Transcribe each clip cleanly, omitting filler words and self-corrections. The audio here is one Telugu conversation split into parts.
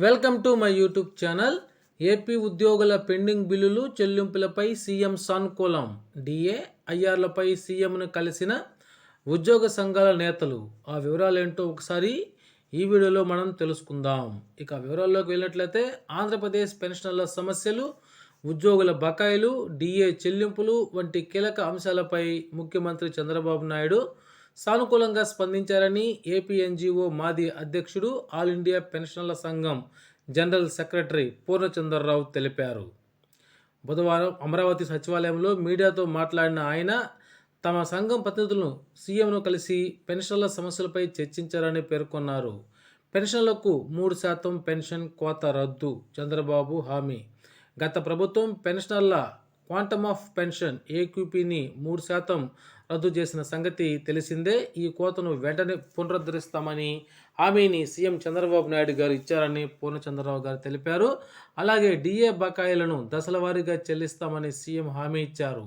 Welcome to my YouTube channel. AP ఉద్యోగుల పెండింగ్ బిల్లులు చెల్లింపులపై సీఎం సానుకూలం. డిఏ, ఐఆర్లపై సీఎంను కలిసిన ఉద్యోగ సంఘాల నేతలు. ఆ వివరాలేంటో ఒకసారి ఈ వీడియోలో మనం తెలుసుకుందాం. ఇక వివరాల్లోకి వెళ్ళినట్లయితే ఆంధ్రప్రదేశ్ పెన్షనర్ల సమస్యలు, ఉద్యోగుల బకాయిలు, డిఏ చెల్లింపులు వంటి కీలక అంశాలపై ముఖ్యమంత్రి చంద్రబాబు నాయుడు సానుకూలంగా స్పందించారని ఏపీ ఎన్జీఓ మాజీ అధ్యక్షుడు, ఆల్ ఇండియా పెన్షనర్ల సంఘం జనరల్ సెక్రటరీ పూర్ణచంద్రరావు తెలిపారు. బుధవారం అమరావతి సచివాలయంలో మీడియాతో మాట్లాడిన ఆయన తమ సంఘం ప్రతినిధులను సీఎంను కలిసి పెన్షన్ల సమస్యలపై చర్చించారని పేర్కొన్నారు. పెన్షన్లకు 3% పెన్షన్ కోత రద్దు చంద్రబాబు హామీ. గత ప్రభుత్వం పెన్షనర్ల క్వాంటమ్ ఆఫ్ పెన్షన్ ఏక్యూపీని 3% రద్దు చేసిన సంగతి తెలిసిందే. ఈ కోతను వెంటనే పునరుద్ధరిస్తామని హామీని సీఎం చంద్రబాబు నాయుడు గారు ఇచ్చారని పూర్ణచంద్రరావు గారు తెలిపారు. అలాగే డిఏ బకాయిలను దశలవారీగా చెల్లిస్తామని సీఎం హామీ ఇచ్చారు.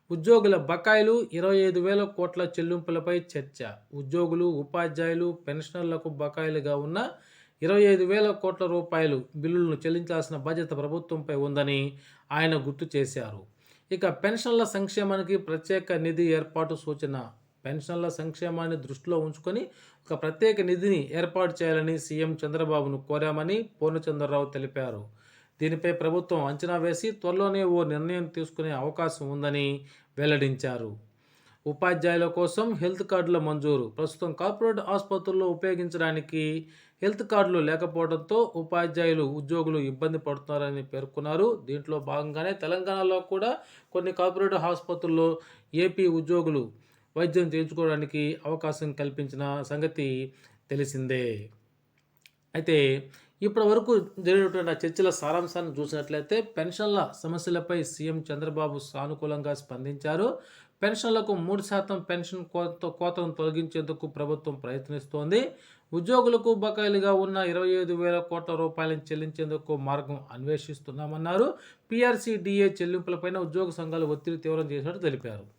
ఉద్యోగుల బకాయిలు 25,000 కోట్ల చెల్లింపులపై చర్చ. ఉద్యోగులు, ఉపాధ్యాయులు, పెన్షనర్లకు బకాయిలుగా ఉన్న 25,000 కోట్ల రూపాయలు బిల్లులను చెల్లించాల్సిన బాధ్యత ప్రభుత్వంపై ఉందని ఆయన గుర్తు చేశారు. ఇక పెన్షన్ల సంక్షేమానికి ప్రత్యేక నిధి ఏర్పాటు సూచన. పెన్షన్ల సంక్షేమాన్ని దృష్టిలో ఉంచుకొని ఒక ప్రత్యేక నిధిని ఏర్పాటు చేయాలని సీఎం చంద్రబాబును కోరామని పూర్ణచంద్రరావు తెలిపారు. దీనిపై ప్రభుత్వం అంచనా వేసి త్వరలోనే ఓ నిర్ణయం తీసుకునే అవకాశం ఉందని వెల్లడించారు. ఉపాధ్యాయుల కోసం హెల్త్ కార్డుల మంజూరు. ప్రస్తుతం కార్పొరేట్ ఆసుపత్రుల్లో ఉపయోగించడానికి హెల్త్ కార్డులు లేకపోవడంతో ఉపాధ్యాయులు, ఉద్యోగులు ఇబ్బంది పడుతున్నారని పేర్కొన్నారు. దీంట్లో భాగంగానే తెలంగాణలో కూడా కొన్ని కార్పొరేట్ ఆసుపత్రుల్లో ఏపీ ఉద్యోగులు వైద్యం చేయించుకోవడానికి అవకాశం కల్పించిన సంగతి తెలిసిందే. అయితే ఇప్పటి వరకు జరిగినటువంటి చర్చల సారాంశాన్ని చూసినట్లయితే పెన్షన్ల సమస్యలపై సీఎం చంద్రబాబు సానుకూలంగా స్పందించారు. పెన్షన్లకు 3% పెన్షన్ కోతను తొలగించేందుకు ప్రభుత్వం ప్రయత్నిస్తోంది. ఉద్యోగులకు బకాయిలుగా ఉన్న 25,000 కోట్ల రూపాయలను చెల్లించేందుకు మార్గం అన్వేషిస్తున్నామన్నారు. పీఆర్సీ, డిఏ చెల్లింపులపైన ఉద్యోగ సంఘాలు ఒత్తిడి తీవ్రం చేసినట్టు తెలిపారు.